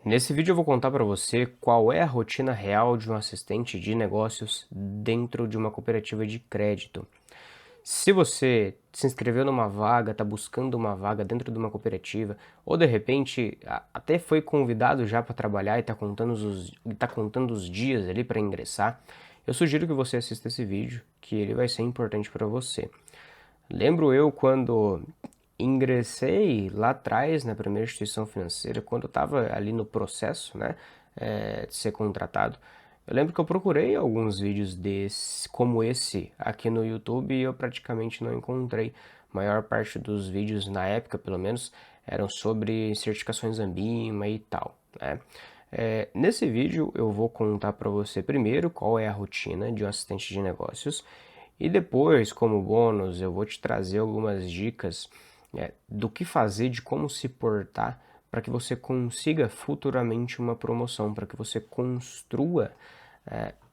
Nesse vídeo eu vou contar para você qual é a rotina real de um assistente de negócios dentro de uma cooperativa de crédito. Se você se inscreveu numa vaga, está buscando uma vaga dentro de uma cooperativa, ou de repente até foi convidado já para trabalhar e tá contando os dias ali para ingressar, eu sugiro que você assista esse vídeo, que ele vai ser importante para você. Lembro eu quando ingressei lá atrás na primeira instituição financeira, quando eu estava ali no processo, né, de ser contratado. Eu lembro que eu procurei alguns vídeos como esse aqui no YouTube e eu praticamente não encontrei. A maior parte dos vídeos, na época pelo menos, eram sobre certificações Ambima e tal, né? Nesse vídeo eu vou contar para você primeiro qual é a rotina de um assistente de negócios e depois, como bônus, eu vou te trazer algumas dicas do que fazer, de como se portar para que você consiga futuramente uma promoção, para que você construa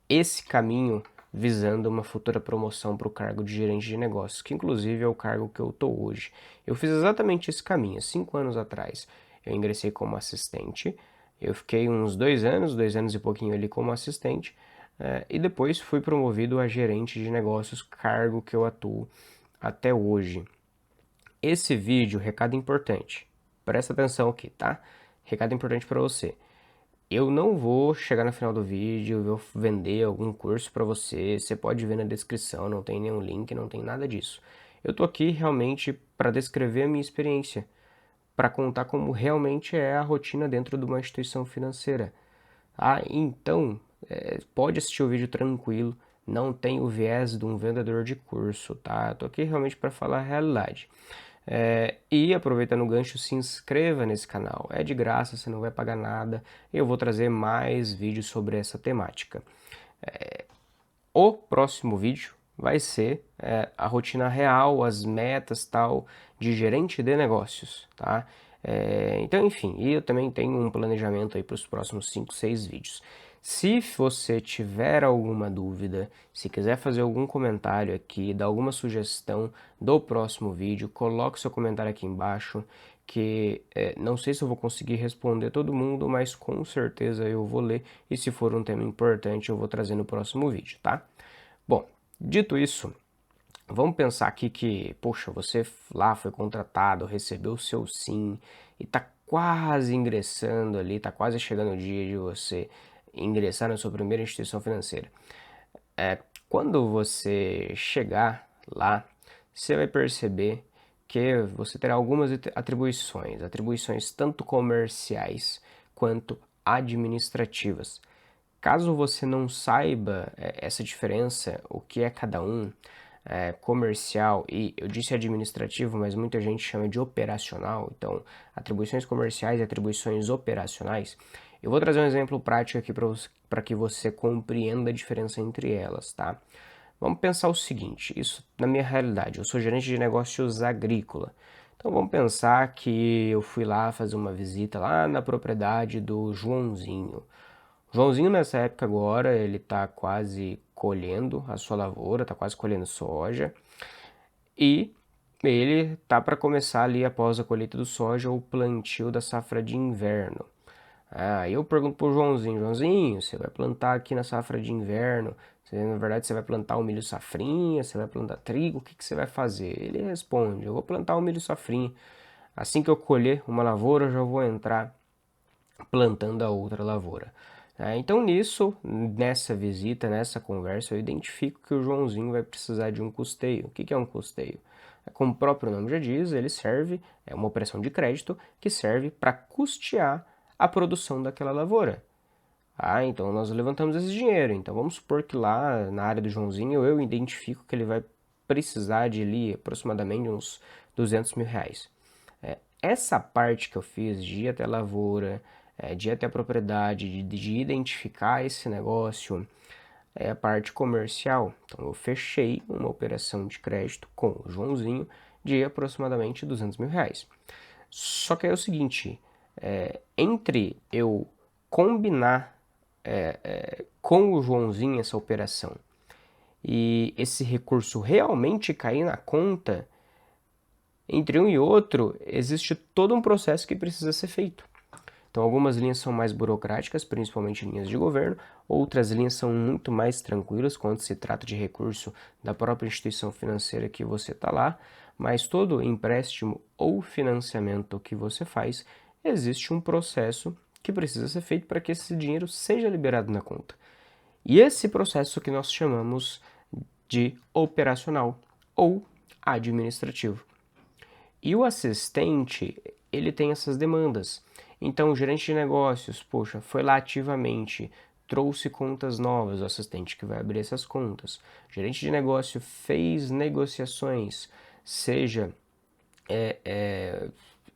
esse caminho visando uma futura promoção para o cargo de gerente de negócios, que inclusive é o cargo que eu estou hoje. Eu fiz exatamente esse caminho, 5 anos atrás. Eu ingressei como assistente, eu fiquei uns 2 anos e pouquinho ali como assistente, e depois fui promovido a gerente de negócios, cargo que eu atuo até hoje. Esse vídeo, recado importante, presta atenção aqui, tá? Recado importante para você. Eu não vou chegar no final do vídeo e vou vender algum curso para você. Você pode ver na descrição, não tem nenhum link, não tem nada disso. Eu tô aqui realmente para descrever a minha experiência, para contar como realmente é a rotina dentro de uma instituição financeira. Então, pode assistir o vídeo tranquilo, não tem o viés de um vendedor de curso, tá? Eu tô aqui realmente para falar a realidade. E aproveitando o gancho, se inscreva nesse canal, é de graça, você não vai pagar nada, eu vou trazer mais vídeos sobre essa temática. O próximo vídeo vai ser a rotina real, as metas tal de gerente de negócios, tá? Então, enfim, e eu também tenho um planejamento aí para os próximos 5, 6 vídeos. Se você tiver alguma dúvida, se quiser fazer algum comentário aqui, dar alguma sugestão do próximo vídeo, coloque seu comentário aqui embaixo, que não sei se eu vou conseguir responder todo mundo, mas com certeza eu vou ler, e se for um tema importante eu vou trazer no próximo vídeo, tá? Bom, dito isso, vamos pensar aqui que, poxa, você lá foi contratado, recebeu o seu sim e tá quase ingressando ali, tá quase chegando o dia de você ingressar na sua primeira instituição financeira. Quando você chegar lá, você vai perceber que você terá algumas atribuições tanto comerciais quanto administrativas. Caso você não saiba essa diferença, o que é cada um, comercial e eu disse administrativo, mas muita gente chama de operacional, então atribuições comerciais e atribuições operacionais, eu vou trazer um exemplo prático aqui para que você compreenda a diferença entre elas, tá? Vamos pensar o seguinte, isso na minha realidade, eu sou gerente de negócios agrícola, então vamos pensar que eu fui lá fazer uma visita lá na propriedade do Joãozinho. Joãozinho nessa época agora, ele tá quase colhendo a sua lavoura, tá quase colhendo soja. E ele tá para começar ali após a colheita do soja o plantio da safra de inverno. Aí eu pergunto pro Joãozinho, Joãozinho, você vai plantar aqui na safra de inverno? Na verdade, você vai plantar o milho safrinha, você vai plantar trigo, o que que você vai fazer? Ele responde, eu vou plantar o milho safrinha. Assim que eu colher uma lavoura, eu já vou entrar plantando a outra lavoura. Então nisso, nessa visita, nessa conversa, eu identifico que o Joãozinho vai precisar de um custeio. O que é um custeio? Como o próprio nome já diz, ele serve, é uma operação de crédito que serve para custear a produção daquela lavoura. Então nós levantamos esse dinheiro. Então vamos supor que lá na área do Joãozinho eu identifico que ele vai precisar de ali aproximadamente uns R$ 200.000. Essa parte que eu fiz de ir até a lavoura, de ir até a propriedade, de identificar esse negócio, é a parte comercial. Então eu fechei uma operação de crédito com o Joãozinho de aproximadamente R$ 200.000. Só que é o seguinte, entre eu combinar com o Joãozinho essa operação e esse recurso realmente cair na conta, entre um e outro existe todo um processo que precisa ser feito. Então, algumas linhas são mais burocráticas, principalmente linhas de governo, outras linhas são muito mais tranquilas quando se trata de recurso da própria instituição financeira que você está lá, mas todo empréstimo ou financiamento que você faz, existe um processo que precisa ser feito para que esse dinheiro seja liberado na conta. E esse processo que nós chamamos de operacional ou administrativo. E o assistente, ele tem essas demandas. Então, o gerente de negócios, poxa, foi lá ativamente, trouxe contas novas, o assistente que vai abrir essas contas. O gerente de negócio fez negociações, seja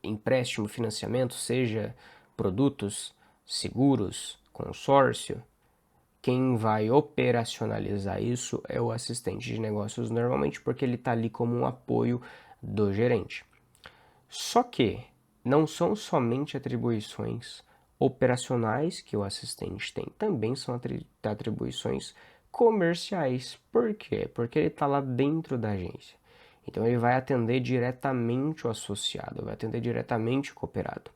empréstimo, financiamento, seja produtos, seguros, consórcio. Quem vai operacionalizar isso é o assistente de negócios normalmente, porque ele está ali como um apoio do gerente. Só que não são somente atribuições operacionais que o assistente tem, também são atribuições comerciais. Por quê? Porque ele está lá dentro da agência. Então ele vai atender diretamente o associado, vai atender diretamente o cooperado.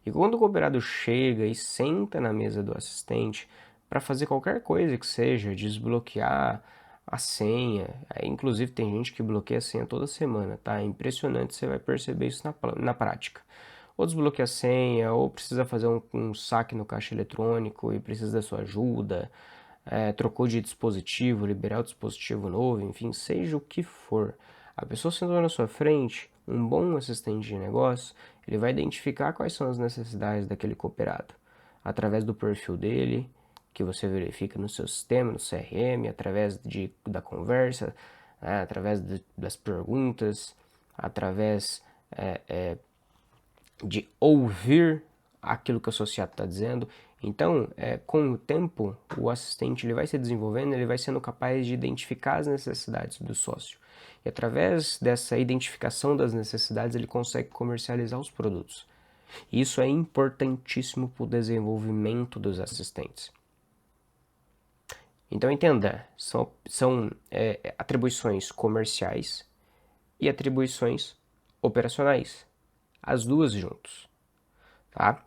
E quando o cooperado chega e senta na mesa do assistente para fazer qualquer coisa que seja, desbloquear a senha, inclusive tem gente que bloqueia a senha toda semana, tá? É impressionante, você vai perceber isso na prática. Ou desbloqueia a senha, ou precisa fazer um saque no caixa eletrônico e precisa da sua ajuda, trocou de dispositivo, liberar o dispositivo novo, enfim, seja o que for. A pessoa sentou na sua frente, um bom assistente de negócio, ele vai identificar quais são as necessidades daquele cooperado, através do perfil dele, que você verifica no seu sistema, no CRM, através da conversa, através das perguntas, através de ouvir aquilo que o associado está dizendo. Então, com o tempo, o assistente ele vai se desenvolvendo, ele vai sendo capaz de identificar as necessidades do sócio. E através dessa identificação das necessidades, ele consegue comercializar os produtos. Isso é importantíssimo para o desenvolvimento dos assistentes. Então, entenda, são atribuições comerciais e atribuições operacionais. As duas juntos, tá?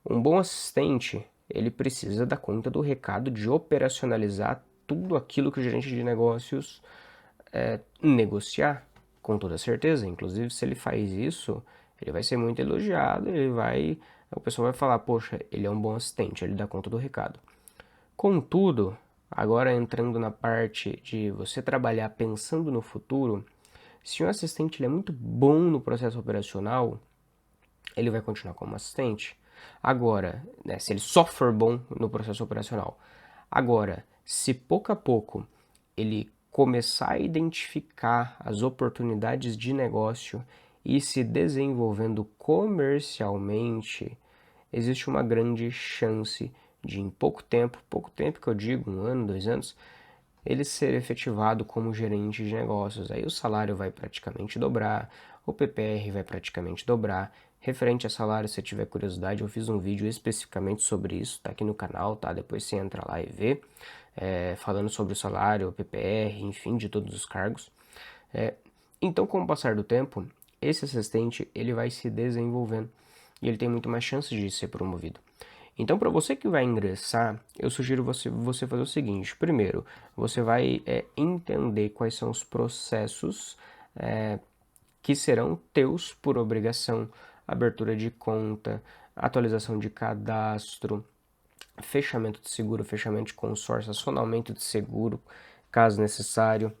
Um bom assistente, ele precisa dar conta do recado de operacionalizar tudo aquilo que o gerente de negócios negociar, com toda certeza. Inclusive, se ele faz isso, ele vai ser muito elogiado, o pessoal vai falar, poxa, ele é um bom assistente, ele dá conta do recado. Contudo, agora entrando na parte de você trabalhar pensando no futuro, se um assistente ele é muito bom no processo operacional, ele vai continuar como assistente. Agora, se ele só for bom no processo operacional. Agora, se pouco a pouco ele começar a identificar as oportunidades de negócio e se desenvolvendo comercialmente, existe uma grande chance de em pouco tempo que eu digo, 1 ano, 2 anos, ele ser efetivado como gerente de negócios. Aí o salário vai praticamente dobrar, o PPR vai praticamente dobrar. Referente a salário, se tiver curiosidade, eu fiz um vídeo especificamente sobre isso, tá aqui no canal, tá? Depois você entra lá e vê, falando sobre o salário, o PPR, enfim, de todos os cargos. Então, com o passar do tempo, esse assistente ele vai se desenvolvendo e ele tem muito mais chances de ser promovido. Então, para você que vai ingressar, eu sugiro você fazer o seguinte. Primeiro, você vai entender quais são os processos que serão teus por obrigação. Abertura de conta, atualização de cadastro, fechamento de seguro, fechamento de consórcio, acionamento de seguro, caso necessário.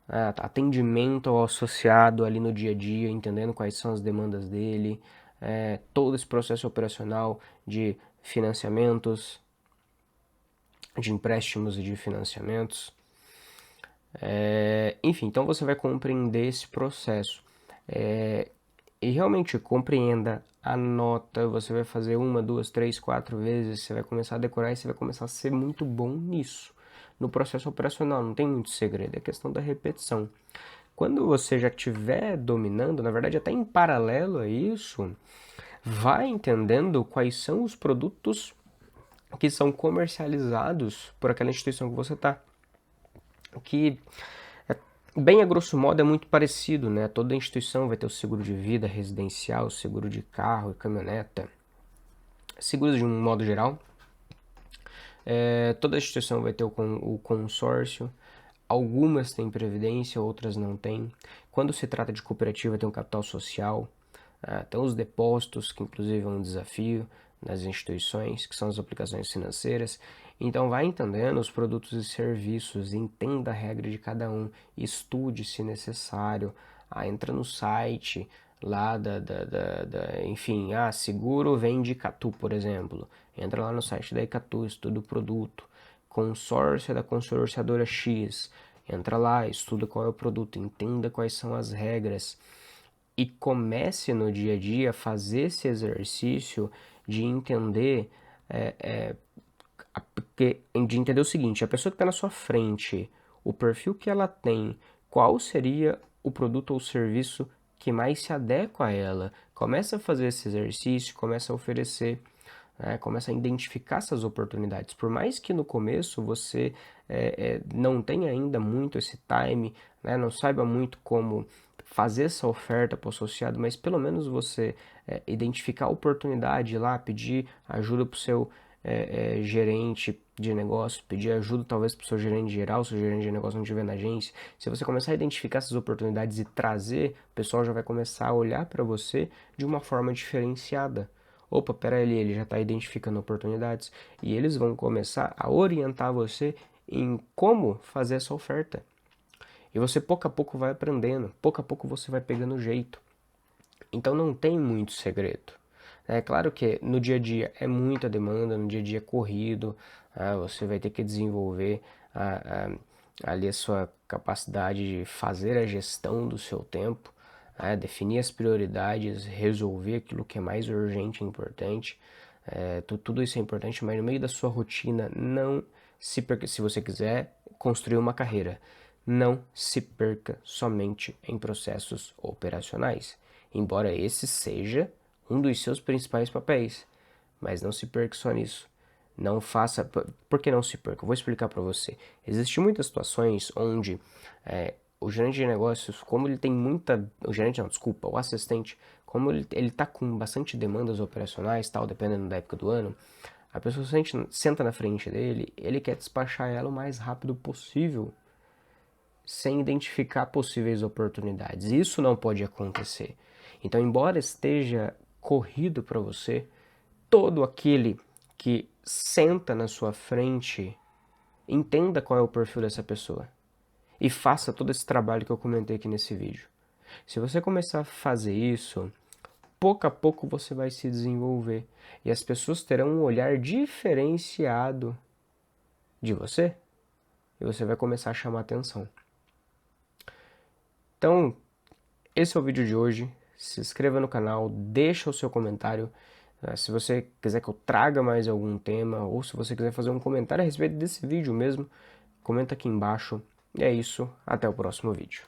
Atendimento ao associado ali no dia a dia, entendendo quais são as demandas dele, todo esse processo operacional de financiamentos, de empréstimos e de financiamentos. Enfim, então você vai compreender esse processo. E realmente compreenda, anota, você vai fazer 1, 2, 3, 4 vezes, você vai começar a decorar e você vai começar a ser muito bom nisso. No processo operacional não tem muito segredo, é questão da repetição. Quando você já estiver dominando, na verdade até em paralelo a isso, vai entendendo quais são os produtos que são comercializados por aquela instituição que você está. Que, bem a grosso modo, é muito parecido, né? Toda instituição vai ter o seguro de vida residencial, o seguro de carro e caminhoneta. Seguros de um modo geral. Toda instituição vai ter o consórcio. Algumas têm previdência, outras não têm. Quando se trata de cooperativa, tem um capital social. Tem os depósitos, que inclusive é um desafio nas instituições, que são as aplicações financeiras. Então vai entendendo os produtos e serviços, entenda a regra de cada um, estude se necessário, entra no site lá enfim, seguro vende Icatu, por exemplo. Entra lá no site da Icatu, estuda o produto. Consórcio da consorciadora X. Entra lá, estuda qual é o produto, entenda quais são as regras e comece no dia a dia a fazer esse exercício de entender, de entender o seguinte: a pessoa que está na sua frente, o perfil que ela tem, qual seria o produto ou serviço que mais se adequa a ela. Começa a fazer esse exercício, começa a oferecer, começa a identificar essas oportunidades. Por mais que no começo você não tenha ainda muito esse time, não saiba muito como fazer essa oferta para o associado, mas pelo menos você identificar a oportunidade lá, pedir ajuda para o seu gerente de negócio, pedir ajuda talvez para o seu gerente geral, se o gerente de negócio não estiver na agência. Se você começar a identificar essas oportunidades e trazer, o pessoal já vai começar a olhar para você de uma forma diferenciada. Opa, peraí, ele já está identificando oportunidades e eles vão começar a orientar você em como fazer essa oferta. E você pouco a pouco vai aprendendo, pouco a pouco você vai pegando jeito. Então não tem muito segredo. É claro que no dia a dia é muita demanda, no dia a dia é corrido, você vai ter que desenvolver ali a sua capacidade de fazer a gestão do seu tempo, definir as prioridades, resolver aquilo que é mais urgente e importante. Tudo isso é importante, mas no meio da sua rotina, não se perca. Se você quiser construir uma carreira, não se perca somente em processos operacionais, embora esse seja um dos seus principais papéis, mas não se perca só nisso. Não faça. Por que não se perca? Eu vou explicar para você. Existem muitas situações onde o gerente de negócios, como ele tem muita. O gerente não, desculpa, o assistente, como ele tá com bastante demandas operacionais, tal, dependendo da época do ano, a pessoa senta na frente dele, ele quer despachar ela o mais rápido possível, sem identificar possíveis oportunidades. Isso não pode acontecer. Então, embora esteja corrido para você, todo aquele que senta na sua frente, entenda qual é o perfil dessa pessoa e faça todo esse trabalho que eu comentei aqui nesse vídeo. Se você começar a fazer isso, pouco a pouco você vai se desenvolver e as pessoas terão um olhar diferenciado de você e você vai começar a chamar atenção. Então, esse é o vídeo de hoje. Se inscreva no canal, deixa o seu comentário. Se você quiser que eu traga mais algum tema, ou se você quiser fazer um comentário a respeito desse vídeo mesmo, comenta aqui embaixo. E é isso, até o próximo vídeo.